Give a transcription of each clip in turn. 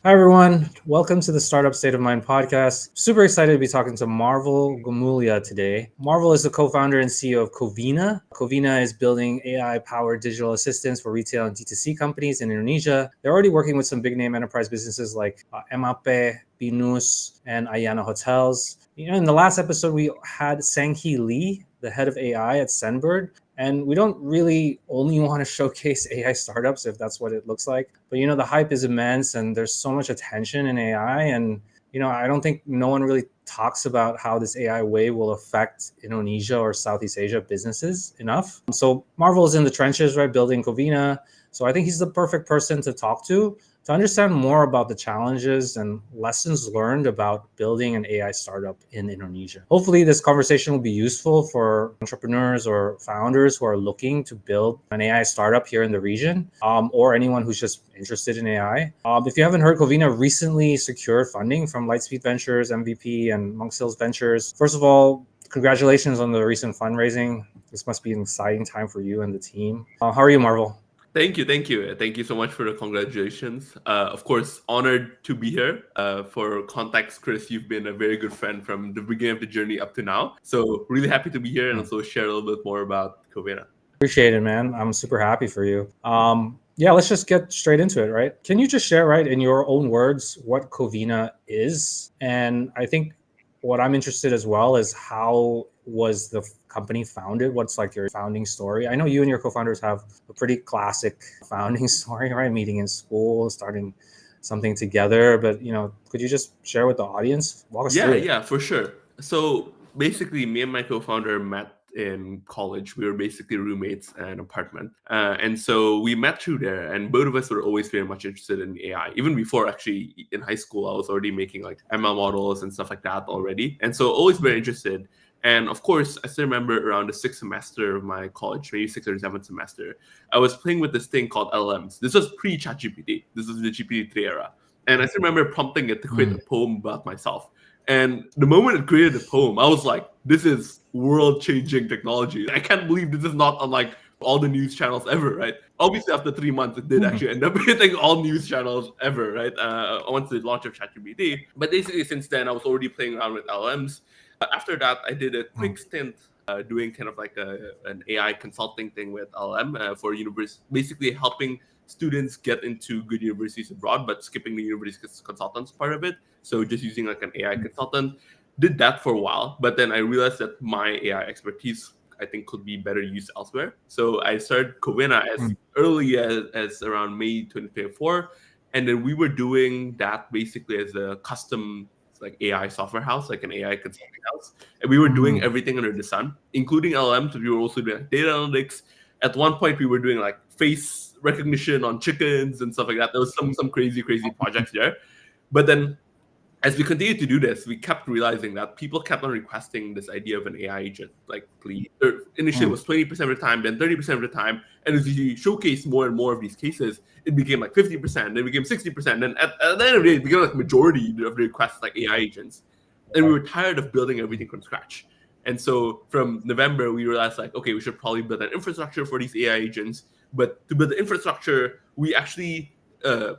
Hi, everyone. Welcome to the Startup State of Mind podcast. Super excited to be talking to Marvel Gomulya today. Marvel is the co founder and CEO of Covena. Covena is building AI powered digital assistants for retail and D2C companies in Indonesia. They're already working with some big name enterprise businesses like MAP, BINUS, and Ayana Hotels. In the last episode, we had Sang-Hee Lee, the head of AI at Sendbird. And we don't really only want to showcase AI startups if that's what it looks like. But the hype is immense and there's so much attention in AI. And I don't think no one really talks about how this AI wave will affect Indonesia or Southeast Asia businesses enough. So Marvel is in the trenches, right, building Covena. So I think he's the perfect person to talk to understand more about the challenges and lessons learned about building an AI startup in Indonesia. Hopefully, this conversation will be useful for entrepreneurs or founders who are looking to build an AI startup here in the region, or anyone who's just interested in AI. If you haven't heard, Covena recently secured funding from Lightspeed Ventures, MVP, and Monk Hills Ventures. First of all, congratulations on the recent fundraising. This must be an exciting time for you and the team. How are you, Marvel? Thank you so much for the congratulations. Of course, honored to be here. For context, Chris, you've been a very good friend from the beginning of the journey up to now. So really happy to be here and also share a little bit more about Covena. Appreciate it, man. I'm super happy for you. Yeah, let's just get straight into it, right? Can you just share, right, in your own words, what Covena is? And I think what I'm interested as well is how was the company founded? What's like your founding story? I know you and your co-founders have a pretty classic founding story, right? Meeting in school, starting something together. But could you just share with the audience? Walk us Yeah, through it. yeah, for sure. So basically, me and my co-founder met in college. We were basically roommates in an apartment, and so we met through there. And both of us were always very much interested in AI. Even before, actually, in high school, I was already making like ML models and stuff like that already. And so always very interested. And of course, I still remember around the sixth semester of my college, maybe sixth or seventh semester, I was playing with this thing called LMs. This was pre-ChatGPT. This was the GPT-3 era. And I still remember prompting it to create a poem about myself. And the moment it created a poem, I was like, this is world changing technology. I can't believe this is not on like all the news channels ever, right? Obviously, after 3 months, it did actually end up hitting all news channels ever, right? Once the launch of ChatGPT. But basically, since then, I was already playing around with LMs. After that, I did a quick stint doing kind of like an AI consulting thing with LM for university, basically helping students get into good universities abroad, but skipping the university consultants part of it. So just using like an AI consultant. Did that for a while, but then I realized that my AI expertise I think could be better used elsewhere. So I started Covena as early as around May 2024. And then we were doing that basically as a custom like AI software house, like an AI consulting house. And we were doing everything under the sun, including LLMs. We were also doing like, data analytics. At one point, we were doing like face recognition on chickens and stuff like that. There was some crazy projects there. But then as we continued to do this, we kept realizing that people kept on requesting this idea of an AI agent. Like, please, initially it was 20% of the time, then 30% of the time. And as you showcase more and more of these cases, it became like 50%, then it became 60%. Then at the end of the day, it became like majority of the requests like AI agents. And we were tired of building everything from scratch. And so from November, we realized like, okay, we should probably build an infrastructure for these AI agents. But to build the infrastructure, we actually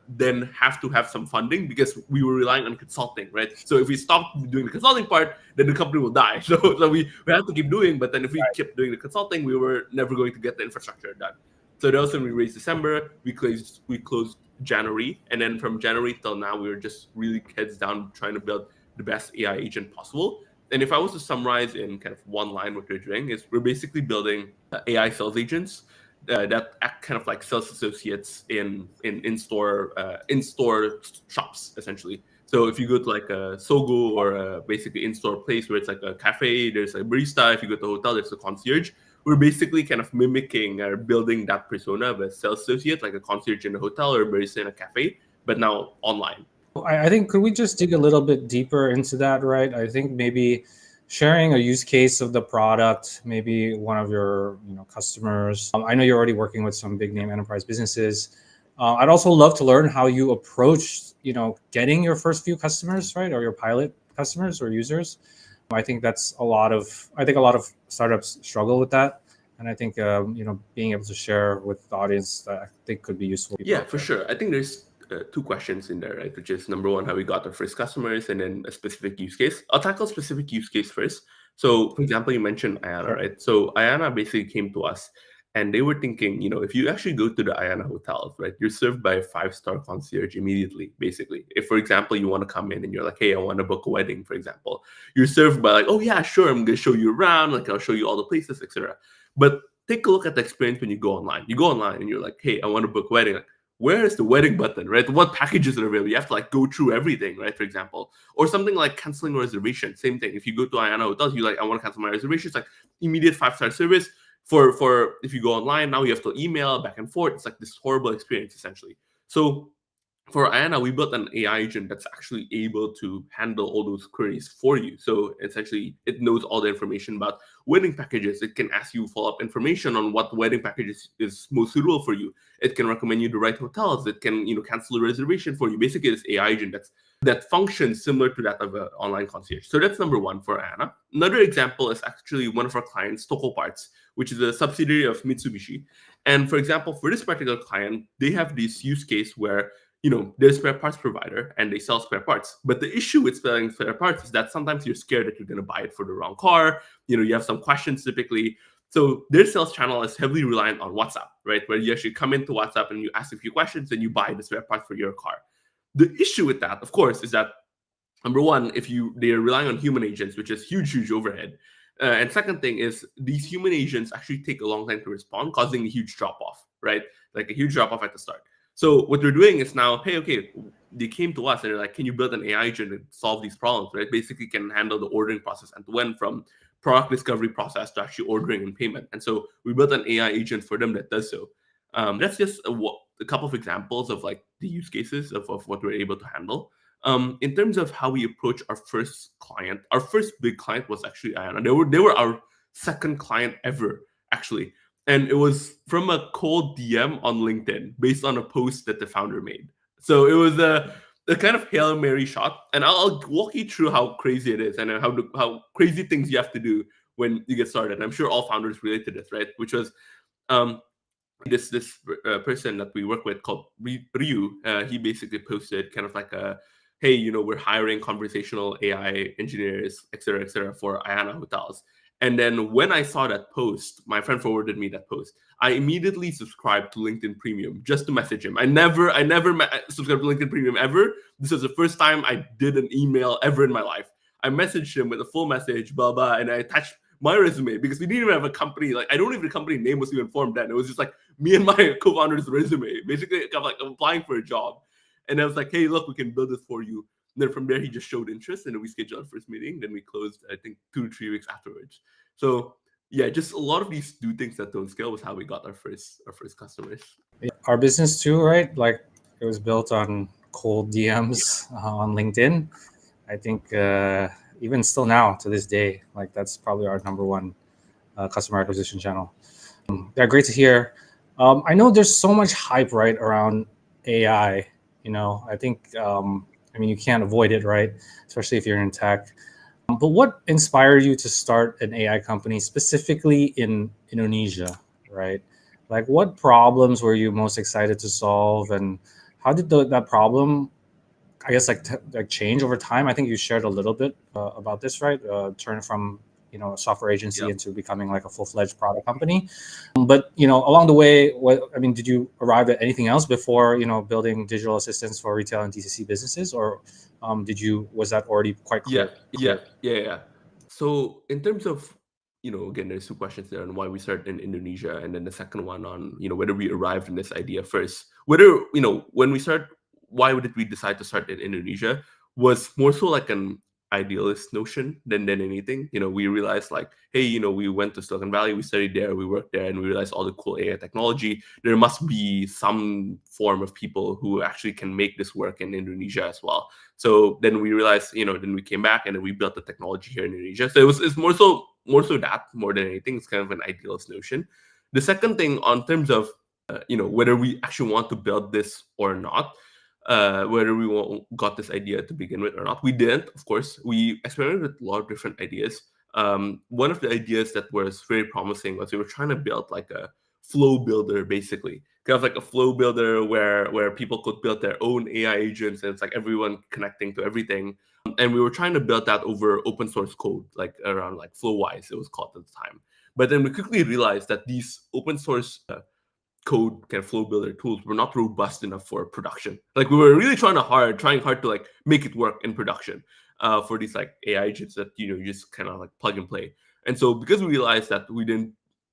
then have to have some funding because we were relying on consulting, right? So if we stopped doing the consulting part, then the company will die. So we have to keep doing, but then if we kept doing the consulting, we were never going to get the infrastructure done. So that was when we raised December, we closed January, and then from January till now, we were just really heads down trying to build the best AI agent possible. And if I was to summarize in kind of one line what we're doing is we're basically building AI sales agents that act kind of like sales associates in store shops essentially. So if you go to like a Sogo or basically in-store place where it's like a cafe, there's a barista. If you go to a hotel, there's a concierge. We're basically kind of mimicking or building that persona of a sales associate, like a concierge in a hotel or a barista in a cafe, but now online. I think could we just dig a little bit deeper into that, right? I think maybe sharing a use case of the product, maybe one of your customers. I know you're already working with some big name enterprise businesses. I'd also love to learn how you approached getting your first few customers, right, or your pilot customers or users. I think a lot of startups struggle with that, and I think being able to share with the audience, I think could be useful. Yeah, for sure. I think there's two questions in there, right? Which is number one, how we got our first customers, and then a specific use case. I'll tackle specific use case first. So, for example, you mentioned Ayana, Sure. right? So Ayana basically came to us, and they were thinking, if you actually go to the Ayana Hotels, right, you're served by a 5-star concierge immediately, basically. If, for example, you want to come in and you're like, hey, I want to book a wedding, for example, you're served by like, oh yeah, sure, I'm going to show you around, like I'll show you all the places, etc. But take a look at the experience when you go online. You go online and you're like, hey, I want to book a wedding. Like, where is the wedding button, right? What packages are available? You have to like go through everything, right? For example, or something like canceling a reservation. Same thing. If you go to Ayana Hotels, you like, I want to cancel my reservation. It's like immediate 5-star service. For if you go online now, you have to email back and forth. It's like this horrible experience essentially. So for Ayana, we built an AI agent that's actually able to handle all those queries for you. So essentially, it knows all the information about wedding packages. It can ask you follow-up information on what wedding package is most suitable for you. It can recommend you the right hotels. It can, cancel a reservation for you. Basically, this AI agent that functions similar to that of an online concierge. So that's number one for Ayana. Another example is actually one of our clients, Toko Parts, which is a subsidiary of Mitsubishi. And for example, for this particular client, they have this use case where they're a spare parts provider and they sell spare parts. But the issue with selling spare parts is that sometimes you're scared that you're going to buy it for the wrong car. You have some questions typically. So their sales channel is heavily reliant on WhatsApp, right? Where you actually come into WhatsApp and you ask a few questions and you buy the spare parts for your car. The issue with that, of course, is that number one, they're relying on human agents, which is huge overhead. And second thing is these human agents actually take a long time to respond, causing a huge drop off, right? Like a huge drop off at the start. So what they're doing is now, hey, okay, they came to us and they're like, can you build an AI agent to solve these problems, right? Basically can handle the ordering process and to end from product discovery process to actually ordering and payment. And so we built an AI agent for them that does so. That's just a couple of examples of like the use cases of what we're able to handle. In terms of how we approach our first client, our first big client was actually Ayana. They were our second client ever, actually. And it was from a cold DM on LinkedIn based on a post that the founder made. So it was a kind of Hail Mary shot. And I'll walk you through how crazy it is and how crazy things you have to do when you get started. I'm sure all founders relate to this, right? Which was this person that we work with called Ryu. He basically posted kind of like hey, we're hiring conversational AI engineers, et cetera, for Ayana Hotels. And then when I saw that post, my friend forwarded me that post. I immediately subscribed to LinkedIn Premium just to message him. I never subscribed to LinkedIn Premium ever. This was the first time I did an email ever in my life. I messaged him with a full message, blah, blah, and I attached my resume because we didn't even have a company. Like, I don't even, the company name was even formed then. It was just like me and my co-founder's resume. Basically, I'm like, I'm applying for a job. And I was like, hey, look, we can build this for you. And then from there, he just showed interest, and then we scheduled our first meeting. Then we closed, I think, 2 to 3 weeks afterwards. So yeah, just a lot of these new things that don't scale was how we got our first customers. Our business too, right? Like it was built on cold DMs on LinkedIn. I think even still now to this day, like that's probably our number one customer acquisition channel. Yeah, great to hear. I know there's so much hype right around AI. I think you can't avoid it, right? Especially if you're in tech. But what inspired you to start an AI company specifically in Indonesia, right? Like what problems were you most excited to solve, and how did that problem, I guess, like change over time? I think you shared a little bit about this, right? Turn from a software agency into becoming like a full-fledged product company. But along the way, did you arrive at anything else before building digital assistants for retail and DTC businesses, or was that already quite clear? Yeah. So in terms of again, there's 2 questions there on why we started in Indonesia, and then the second one on whether we arrived in this idea first. Whether when we start, why did we decide to start in Indonesia was more so like an idealist notion than anything. We realized like, hey, we went to Silicon Valley, we studied there, we worked there, and we realized all the cool AI technology. There must be some form of people who actually can make this work in Indonesia as well. So then we realized, then we came back and then we built the technology here in Indonesia. So it's more so that more than anything. It's kind of an idealist notion. The second thing on terms of whether we actually want to build this or not, whether we got this idea to begin with or not. We didn't, of course. We experimented with a lot of different ideas. One of the ideas that was very promising was we were trying to build like a flow builder, basically. kind of like a flow builder where people could build their own AI agents, and it's like everyone connecting to everything. And we were trying to build that over open source code, like around like Flowwise, it was called at the time. But then we quickly realized that these open source code kind of flow builder tools were not robust enough for production. Like we were really trying hard to like make it work in production for these like AI agents that you just kind of like plug and play. And so because we realized that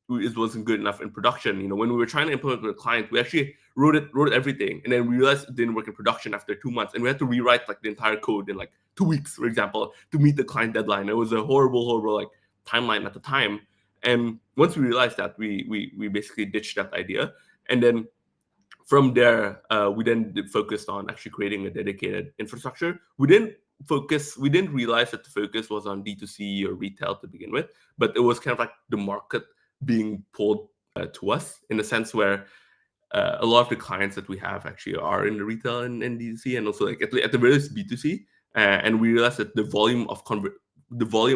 it wasn't good enough in production, when we were trying to implement with a client, we actually wrote everything, and then we realized it didn't work in production after 2 months, and we had to rewrite like the entire code in like 2 weeks, for example, to meet the client deadline. It was a horrible like timeline at the time. And once we realized that, we basically ditched that idea. And then from there, we then focused on actually creating a dedicated infrastructure. We didn't realize that the focus was on D2C or retail to begin with, but it was kind of like the market being pulled to us, in a sense where a lot of the clients that we have actually are in the retail and D2C, and also like at the very least B2C. And we realized that the volume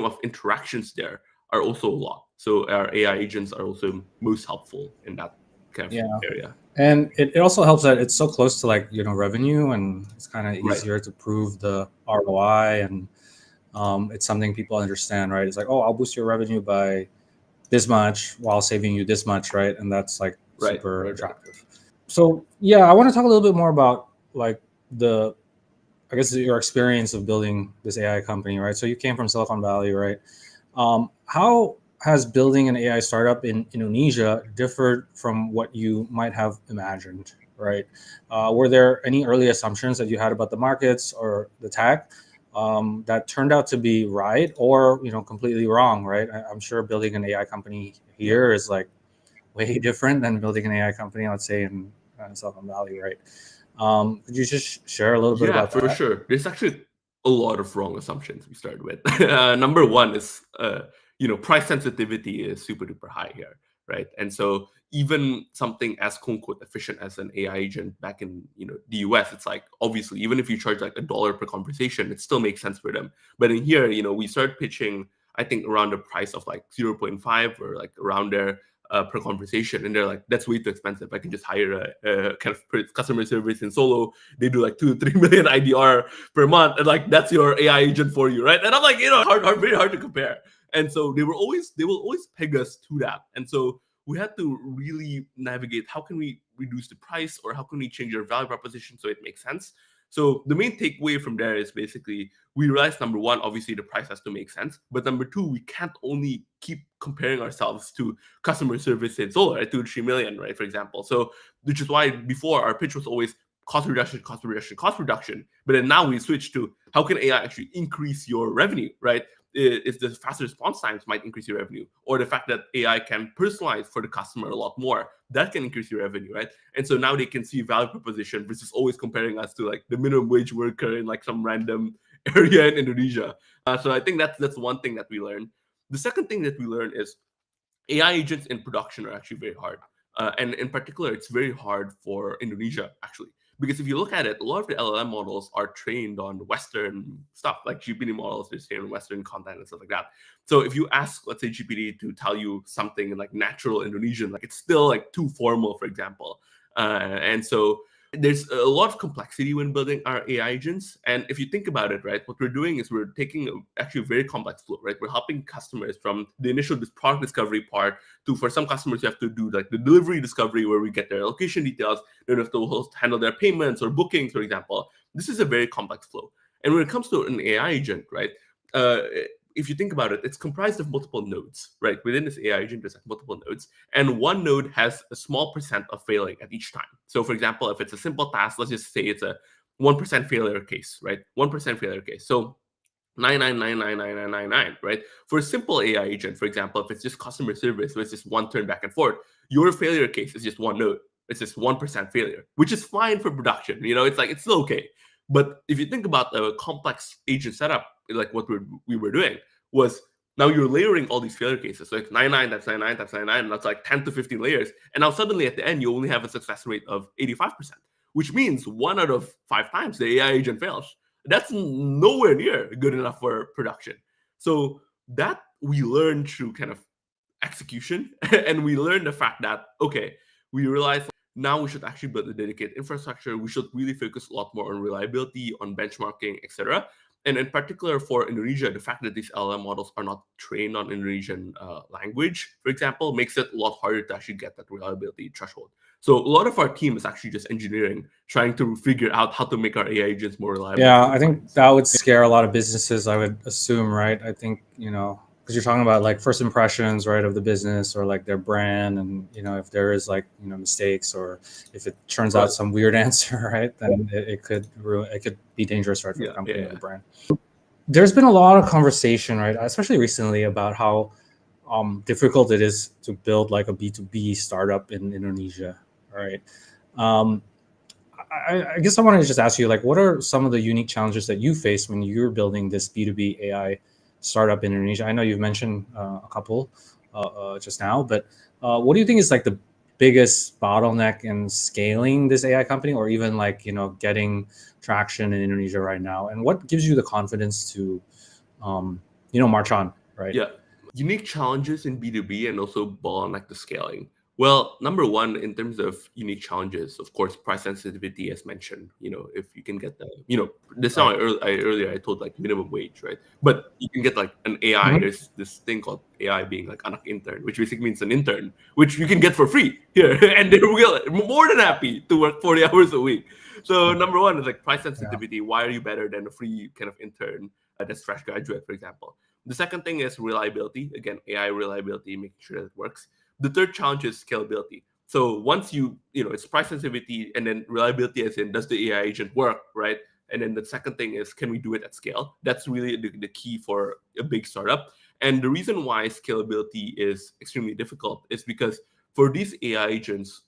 of interactions there are also a lot. So our AI agents are also most helpful in that kind of area. And it also helps that it's so close to like revenue, and it's kind of easier to prove the ROI, and it's something people understand, right? It's like, oh, I'll boost your revenue by this much while saving you this much, right? And that's like super attractive. So yeah, I want to talk a little bit more about like I guess your experience of building this AI company, right? So you came from Silicon Valley, right? How has building an AI startup in Indonesia differed from what you might have imagined, right? Were there any early assumptions that you had about the markets or the tech that turned out to be right or completely wrong, right? I'm sure building an AI company here is like way different than building an AI company, let's say in Silicon Valley, right? Could you just share a little bit about that? Yeah, for sure. There's actually a lot of wrong assumptions we started with. Number one is, price sensitivity is super duper high here, right? And so even something as quote unquote efficient as an AI agent back in the US, it's like obviously even if you charge like $1 per conversation, it still makes sense for them. But in here, we start pitching, I think around the price of like 0.5 or like around there per conversation, and they're like, that's way too expensive. I can just hire a kind of customer service in Solo. They do like 2 to 3 million IDR per month, and like that's your AI agent for you, right? And I'm like, very hard to compare. And so they will always peg us to that. And so we had to really navigate, how can we reduce the price, or how can we change our value proposition so it makes sense? So the main takeaway from there is basically we realized, number one, obviously the price has to make sense. But number two, we can't only keep comparing ourselves to customer service in Solar at 2 to 3 million, right? For example. So which is why before our pitch was always cost reduction. But then now we switch to how can AI actually increase your revenue, right? If the faster response times might increase your revenue, or the fact that AI can personalize for the customer a lot more, that can increase your revenue, right? And so now they can see value proposition versus always comparing us to like the minimum wage worker in like some random area in Indonesia. So I think that's one thing that we learned. The second thing that we learned is AI agents in production are actually very hard. And in particular, it's very hard for Indonesia, actually. Because if you look at it, a lot of the LLM models are trained on Western stuff, like GPT models, they're trained on Western content and stuff like that. So if you ask, let's say, GPT to tell you something in like natural Indonesian, like it's still like too formal, for example. And so there's a lot of complexity when building our AI agents. And if you think about it, right, what we're doing is we're taking actually a very complex flow, right? We're helping customers from the initial product discovery part to, for some customers, you have to do like the delivery discovery where we get their location details. Then you have to handle their payments or bookings, for example. This is a very complex flow. And when it comes to an AI agent, right, if you think about it, it's comprised of multiple nodes, right? Within this AI agent, there's like multiple nodes, and one node has a small percent of failing at each time. So for example, if it's a simple task, let's just say it's a 1% failure case, right? 1% failure case. So 99.99999, right? For a simple AI agent, for example, if it's just customer service, where it's just one turn back and forth, your failure case is just one node. It's just 1% failure, which is fine for production. It's like, it's still okay. But if you think about a complex agent setup, like what we were doing, was now you're layering all these failure cases. So it's 99, that's 99, that's 99, and that's like 10 to 15 layers. And now suddenly at the end, you only have a success rate of 85%, which means 1 out of 5 times the AI agent fails. That's nowhere near good enough for production. So that we learned through kind of execution. And we learned the fact that, okay, we realized Now we should actually build a dedicated infrastructure. We should really focus a lot more on reliability, on benchmarking, etc. And in particular for Indonesia, the fact that these LLM models are not trained on Indonesian language, for example, makes it a lot harder to actually get that reliability threshold. So a lot of our team is actually just engineering, trying to figure out how to make our AI agents more reliable. Yeah, I think that would scare a lot of businesses, I would assume, right? I think, because you're talking about like first impressions, right, of the business or like their brand, and if there is like mistakes, or if it turns out some weird answer, right, then it could be dangerous, right, for the company or the brand. There's been a lot of conversation, right, especially recently, about how difficult it is to build like a B2B startup in Indonesia, right? I guess I wanted to just ask you, like, what are some of the unique challenges that you face when you're building this B2B AI startup in Indonesia? I know you've mentioned a couple just now, but what do you think is like the biggest bottleneck in scaling this AI company, or even like, getting traction in Indonesia right now? And what gives you the confidence to, march on, right? Yeah. Unique challenges in B2B and also bottleneck the scaling. Well, number one, in terms of unique challenges, of course, price sensitivity, as mentioned. If you can get the, this now earlier I told like minimum wage, right? But you can get like an AI. There's this thing called AI being like anak intern, which basically means an intern, which you can get for free here, and they're more than happy to work 40 hours a week. So number one is like price sensitivity. Why are you better than a free kind of intern that's fresh graduate, for example? The second thing is reliability. Again, AI reliability, making sure that it works. The third challenge is scalability. So once it's price sensitivity, and then reliability as in, does the AI agent work, right? And then the second thing is, can we do it at scale? That's really the key for a big startup. And the reason why scalability is extremely difficult is because for these AI agents,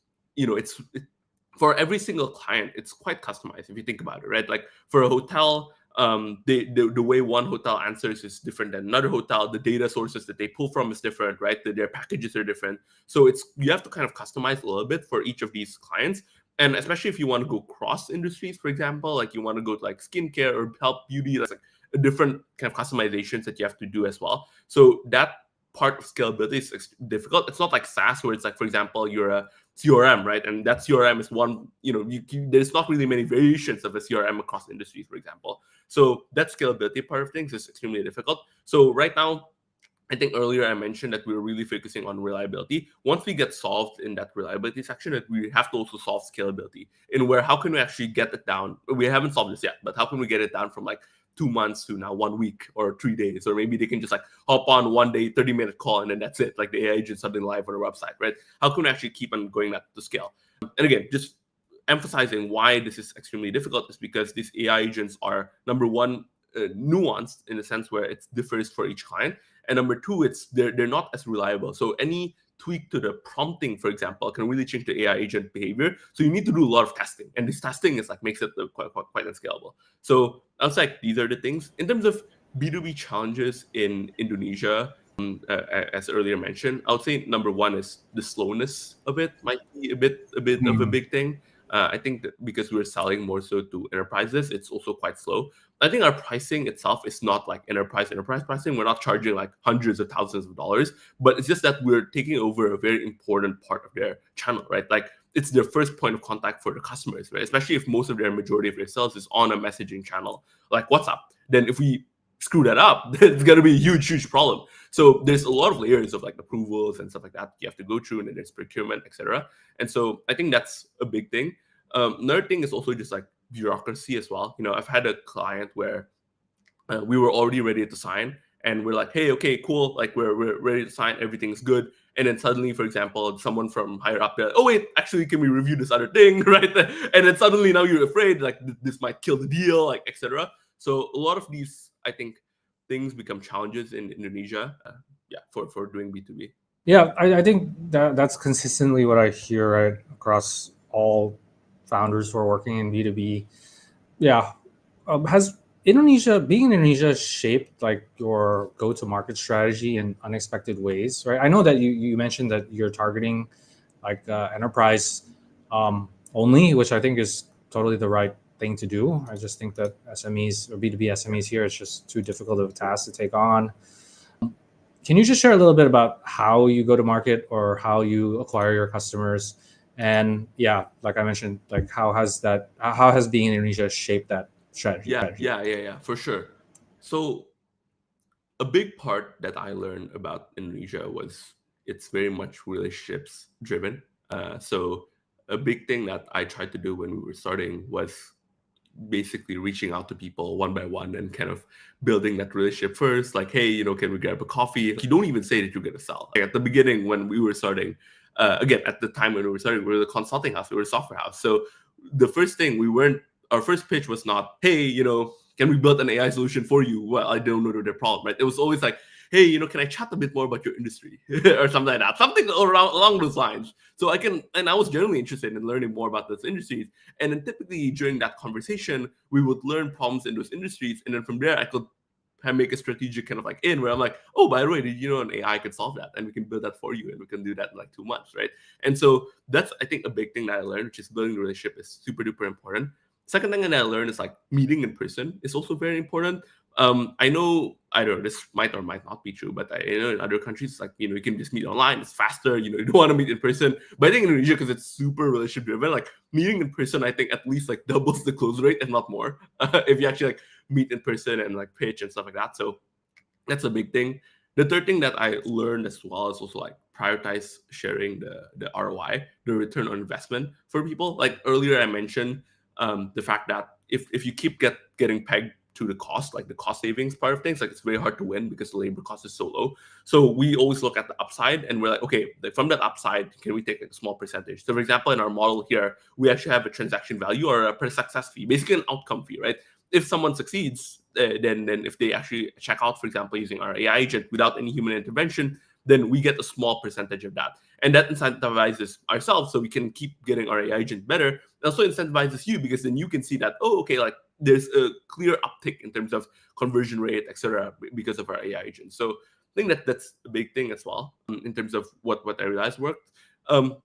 for every single client, it's quite customized if you think about it, right? Like for a hotel, the way one hotel answers is different than another hotel. The data sources that they pull from is different, right? Their packages are different. So you have to kind of customize a little bit for each of these clients. And especially if you want to go cross industries, for example, like you want to go to like skincare or health beauty, that's like a different kind of customizations that you have to do as well. So that part of scalability is difficult. It's not like SaaS where it's like, for example, you're a CRM, right? And that CRM is one, there's not really many variations of a CRM across industries, for example. So that scalability part of things is extremely difficult. So right now, I think earlier I mentioned that we were really focusing on reliability. Once we get solved in that reliability section, that we have to also solve scalability, in where how can we actually get it down? We haven't solved this yet, but how can we get it down from like 2 months to now 1 week or 3 days, or maybe they can just like hop on one day, 30-minute call, and then that's it. Like the AI agent suddenly live on our website, right? How can we actually keep on going that to scale? And again, just emphasizing why this is extremely difficult is because these AI agents are, number one, nuanced in the sense where it differs for each client, and number two, they're not as reliable. So any tweak to the prompting, for example, can really change the AI agent behavior. So you need to do a lot of testing, and this testing is like makes it quite unscalable. So I was like, these are the things in terms of B2B challenges in Indonesia. As earlier mentioned, I would say number one is the slowness of it might be a bit of a big thing. I think that because we're selling more so to enterprises, it's also quite slow. I think our pricing itself is not like enterprise pricing. We're not charging like hundreds of thousands of dollars, but it's just that we're taking over a very important part of their channel, right? Like it's their first point of contact for the customers, right? Especially if most of their majority of their sales is on a messaging channel like WhatsApp. Then if we screw that up, it's going to be a huge problem. So there's a lot of layers of like approvals and stuff like that you have to go through, and then there's procurement, etc. And so I think that's a big thing. Another thing is also just like bureaucracy as well. I've had a client where we were already ready to sign, and we're like, hey, okay, cool, like we're ready to sign, everything's good. And then suddenly, for example, someone from higher up, oh wait, actually, can we review this other thing, right? And then suddenly now you're afraid like this might kill the deal, like etc. So a lot of these, I think, things become challenges in Indonesia, for doing B2B. Yeah, I think that's consistently what I hear, right, across all founders who are working in B2B. Yeah. Has being in Indonesia shaped like your go-to-market strategy in unexpected ways, right? I know that you mentioned that you're targeting like enterprise only, which I think is totally the right thing to do. I just think that SMEs or B2B SMEs here, it's just too difficult of a task to take on. Can you just share a little bit about how you go to market or how you acquire your customers? And yeah, like I mentioned, like how has being in Indonesia shaped that strategy? Yeah, for sure. So a big part that I learned about Indonesia was it's very much relationships driven. So a big thing that I tried to do when we were starting was basically reaching out to people one by one and kind of building that relationship first. Like, hey, can we grab a coffee? You don't even say that you're going to sell. Like at the beginning when we were starting, again, at the time when we were starting, we were the consulting house, we were a software house. So the first thing our first pitch was not, hey, can we build an AI solution for you? Well, I don't know their problem, right? It was always like, hey, can I chat a bit more about your industry or something like that, something along those lines. So I was generally interested in learning more about those industries. And then typically during that conversation, we would learn problems in those industries. And then from there, I could make a strategic kind of like where I'm like, oh, by the way, did you know an AI could solve that? And we can build that for you. And we can do that in like 2 months, right? And so that's, I think, a big thing that I learned, which is building the relationship is super duper important. Second thing that I learned is like meeting in person is also very important. I know, I don't know, this might or might not be true, but I know in other countries, like, you can just meet online, it's faster, you don't want to meet in person. But I think in Indonesia, because it's super relationship driven, like meeting in person, I think at least like doubles the close rate, if not more, if you actually like meet in person and like pitch and stuff like that. So that's a big thing. The third thing that I learned as well is also like prioritize sharing the ROI, the return on investment for people. Like earlier I mentioned the fact that if you keep getting pegged to the cost, like the cost savings part of things, like it's very hard to win because the labor cost is so low. So we always look at the upside and we're like, okay, from that upside, can we take a small percentage? So for example, in our model here, we actually have a transaction value or a per success fee, basically an outcome fee, right? If someone succeeds, then if they actually check out, for example, using our AI agent without any human intervention, then we get a small percentage of that. And that incentivizes ourselves so we can keep getting our AI agent better. It also incentivizes you because then you can see that, oh, okay, like there's a clear uptick in terms of conversion rate, etc., because of our AI agent. So I think that's a big thing as well in terms of what I realized worked. And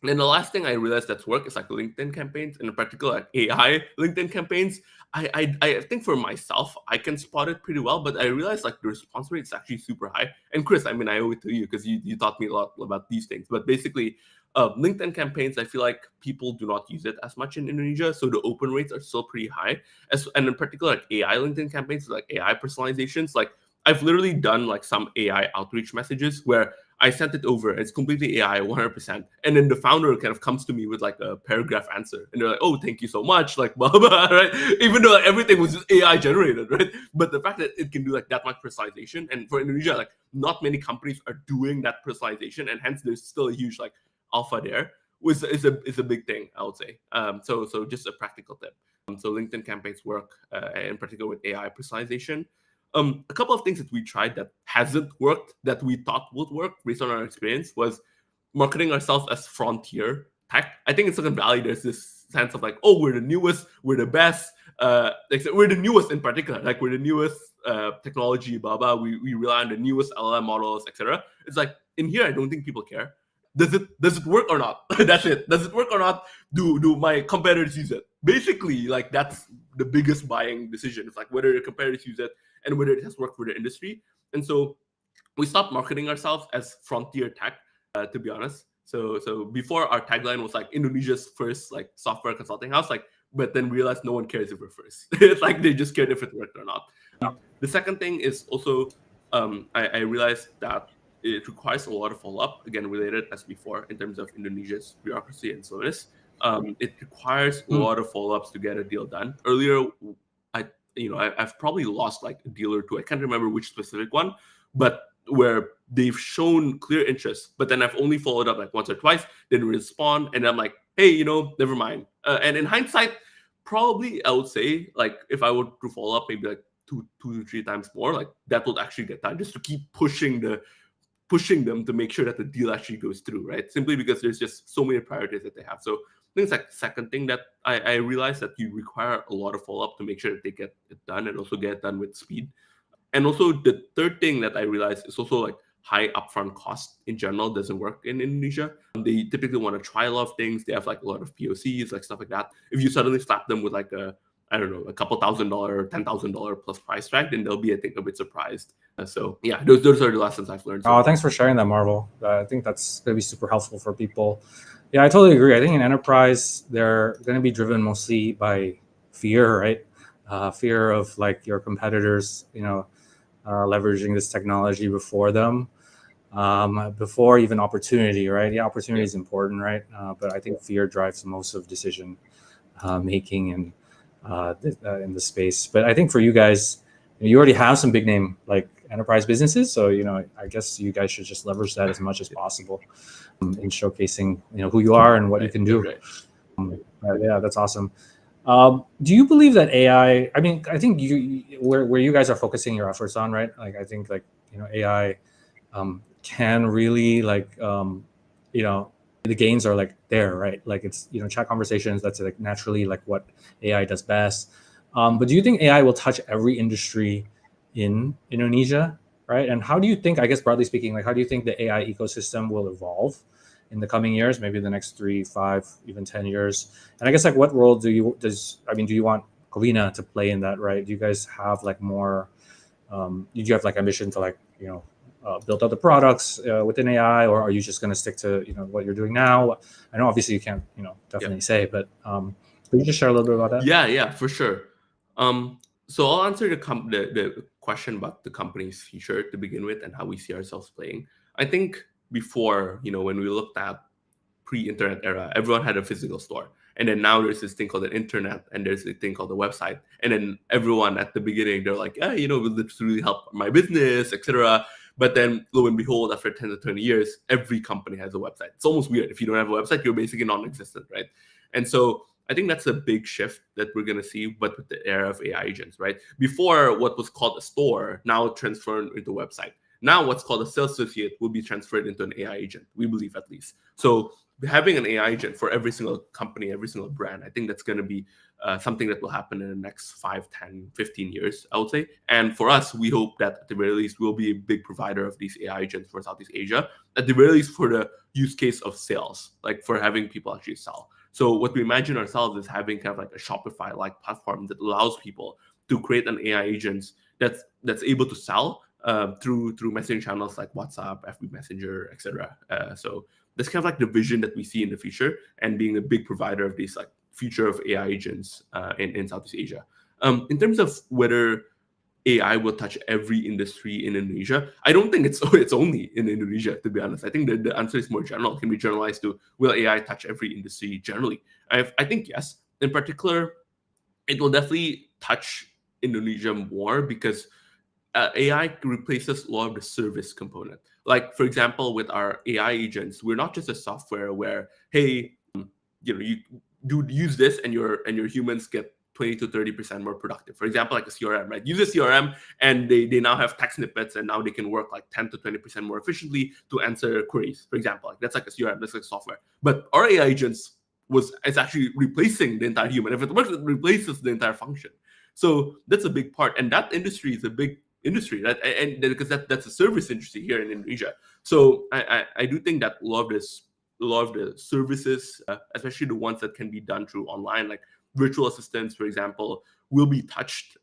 then the last thing I realized that's work is like LinkedIn campaigns, and in particular like AI LinkedIn campaigns. I think for myself, I can spot it pretty well, but I realized like the response rate is actually super high. And Chris, I mean, I owe it to you because you taught me a lot about these things. But basically, LinkedIn campaigns, I feel like people do not use it as much in Indonesia, so the open rates are still pretty high. And in particular, like AI LinkedIn campaigns, like AI personalizations, like I've literally done like some AI outreach messages where I sent it over. It's completely AI, 100%. And then the founder kind of comes to me with like a paragraph answer. And they're like, oh, thank you so much. Like, blah, blah, right? Even though like, everything was just AI generated, right? But the fact that it can do like that much personalization, and for Indonesia, like not many companies are doing that personalization. And hence there's still a huge like alpha there, which is a big thing, I would say. So just a practical tip. So LinkedIn campaigns work in particular with AI personalization. A couple of things that we tried that hasn't worked that we thought would work based on our experience was marketing ourselves as frontier tech. I think in Silicon Valley, there's this sense of like, oh, we're the newest, we're the best. We're the newest in particular, like we're the newest technology, blah, blah. We rely on the newest LLM models, etc. It's like in here, I don't think people care. Does it work or not? That's it. Does it work or not? Do my competitors use it? Basically, like that's the biggest buying decision. It's like whether your competitors use it and whether it has worked for the industry. And so we stopped marketing ourselves as frontier tech, to be honest. So before our tagline was like Indonesia's first like software consulting house, like, but then realized no one cares if we're first. It's like they just cared if it worked or not. The second thing is also I realized that it requires a lot of follow-up, again, related as before in terms of Indonesia's bureaucracy and slowness. It requires a lot of follow-ups to get a deal done. Earlier, I've probably lost like a deal or two. I can't remember which specific one, but where they've shown clear interest, but then I've only followed up like once or twice, then respond, and I'm like, hey, never mind. And in hindsight, probably I would say like if I were to follow up maybe like two to three times more, like that would actually get done, just to keep pushing them to make sure that the deal actually goes through, right? Simply because there's just so many priorities that they have. So I think it's like the second thing that I realized that you require a lot of follow-up to make sure that they get it done and also get it done with speed. And also the third thing that I realized is also like high upfront cost in general doesn't work in Indonesia. They typically want to try a lot of things. They have like a lot of POCs, like stuff like that. If you suddenly slap them with like a I don't know, a couple $1,000, $10,000 plus price tag, then they'll be, I think, a bit surprised. So yeah, those are the lessons I've learned. Oh, thanks for sharing that, Marvel. I think that's going to be super helpful for people. Yeah, I totally agree. I think in enterprise, they're going to be driven mostly by fear, right? Fear of like your competitors, leveraging this technology before them, before even opportunity, right? Yeah, opportunity is important, right? But I think fear drives most of decision making and in the space. But I think for you guys, you already have some big name like enterprise businesses, so I guess you guys should just leverage that as much as possible in showcasing who you are and what you can do. Yeah, that's awesome. Do you believe that AI? I mean, I think where you guys are focusing your efforts on, right? Like, I think AI can really the gains are like there, right? Like it's chat conversations. That's like naturally like what AI does best. But do you think AI will touch every industry in Indonesia, right? And how do you think, I guess broadly speaking, like how do you think the AI ecosystem will evolve in the coming years, maybe the next 3, 5, even 10 years? And I guess like what role do you want Covena to play in that, right? Do you guys have like more, do you have like ambition to like, build out the products within AI, or are you just going to stick to, what you're doing now? I know obviously you can't, definitely say, but could you just share a little bit about that? Yeah, for sure. So I'll answer the question about the company's future to begin with and how we see ourselves playing. I think before, when we looked at pre-internet era, everyone had a physical store. And then now there's this thing called the internet, and there's a thing called the website. And then everyone at the beginning, they're like, will this really help my business, etc. But then lo and behold, after 10 to 20 years, every company has a website. It's almost weird. If you don't have a website, you're basically non-existent, right? And so I think that's a big shift that we're going to see, but with the era of AI agents, right? Before, what was called a store now transferred into a website. Now what's called a sales associate will be transferred into an AI agent, we believe at least. So having an AI agent for every single company, every single brand, I think that's going to be something that will happen in the next 5, 10, 15 years, I would say. And for us, we hope that at the very least, we'll be a big provider of these AI agents for Southeast Asia, at the very least for the use case of sales, like for having people actually sell. So what we imagine ourselves is having kind of like a Shopify-like platform that allows people to create an AI agent that's able to sell through messaging channels like WhatsApp, FB Messenger, etc. So that's kind of like the vision that we see in the future, and being a big provider of these like future of AI agents in Southeast Asia. In terms of whether AI will touch every industry in Indonesia, I don't think it's only in Indonesia, to be honest. I think the answer is more general. It can be generalized to, will AI touch every industry generally? I think yes. In particular, it will definitely touch Indonesia more because AI replaces a lot of the service component. Like, for example, with our AI agents, we're not just a software where, hey, you do use this and your humans get 20 to 30% more productive. For example, like a CRM, right? Use a CRM and they now have text snippets, and now they can work like 10 to 20% more efficiently to answer queries, for example. Like that's like a CRM, that's like software. But our AI agents it's actually replacing the entire human. If it works, it replaces the entire function. So that's a big part. And that industry is a big industry, right? And because that's a service industry here in Indonesia. So I do think that a lot of the services, especially the ones that can be done through online, like virtual assistants, for example, will be touched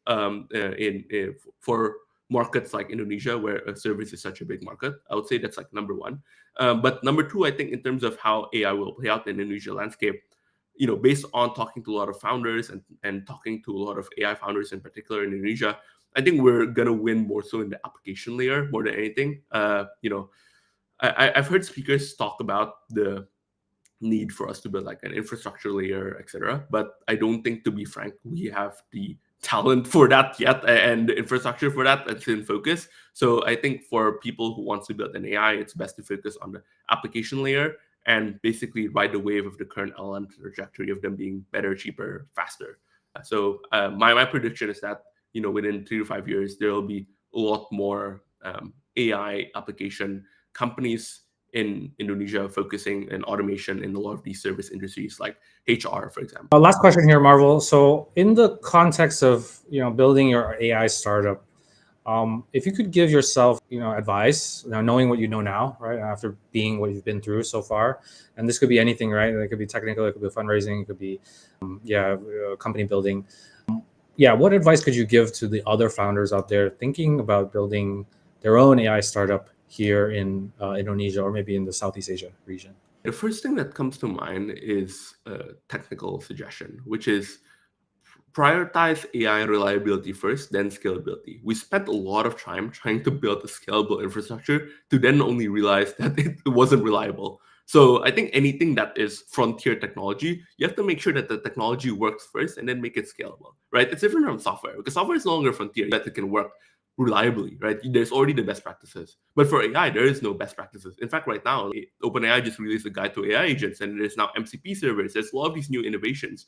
for markets like Indonesia, where a service is such a big market. I would say that's like number one. But number two, I think in terms of how AI will play out in the Indonesia landscape, based on talking to a lot of founders and talking to a lot of AI founders in particular in Indonesia, I think we're gonna win more so in the application layer more than anything. I've heard speakers talk about the need for us to build like an infrastructure layer, etc. But I don't think, to be frank, we have the talent for that yet, and the infrastructure for that's in focus. So I think for people who want to build an AI, it's best to focus on the application layer and basically ride the wave of the current LLM trajectory of them being better, cheaper, faster. So my prediction is that within 3 to 5 years, there will be a lot more AI application companies in Indonesia focusing in automation in a lot of these service industries like HR, for example. Last question here, Marvel. So in the context of building your AI startup, if you could give yourself advice, knowing what you know now, right, after being what you've been through so far, and this could be anything, right? It could be technical, it could be fundraising, it could be company building. yeah, what advice could you give to the other founders out there thinking about building their own AI startup here in Indonesia or maybe in the Southeast Asia region? The first thing that comes to mind is a technical suggestion, which is prioritize AI reliability first, then scalability. We spent a lot of time trying to build a scalable infrastructure to then only realize that it wasn't reliable. So I think anything that is frontier technology, you have to make sure that the technology works first and then make it scalable, right? It's different from software because software is no longer frontier, that it can work reliably, right? There's already the best practices. But for AI, there is no best practices. In fact, right now, OpenAI just released a guide to AI agents, and there's now MCP servers. There's a lot of these new innovations.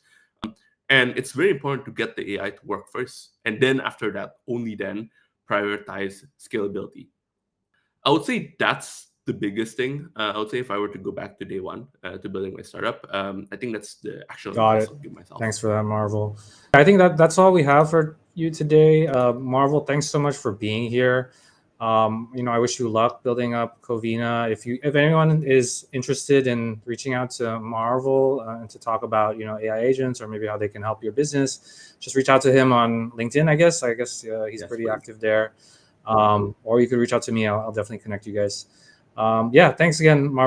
And it's very important to get the AI to work first. And then after that, only then prioritize scalability. I would say that's the biggest thing. I would say if I were to go back to day one to building my startup, I think that's the actual Got advice it. I'll give myself. Thanks for that, Marvel. I think that's all we have for you today. Marvel, thanks so much for being here. I wish you luck building up Covena. If anyone is interested in reaching out to Marvel and to talk about AI agents or maybe how they can help your business, just reach out to him on LinkedIn. I guess he's Yes, pretty please. active there. Or you could reach out to me. I'll definitely connect you guys. Yeah, thanks again, Marvel.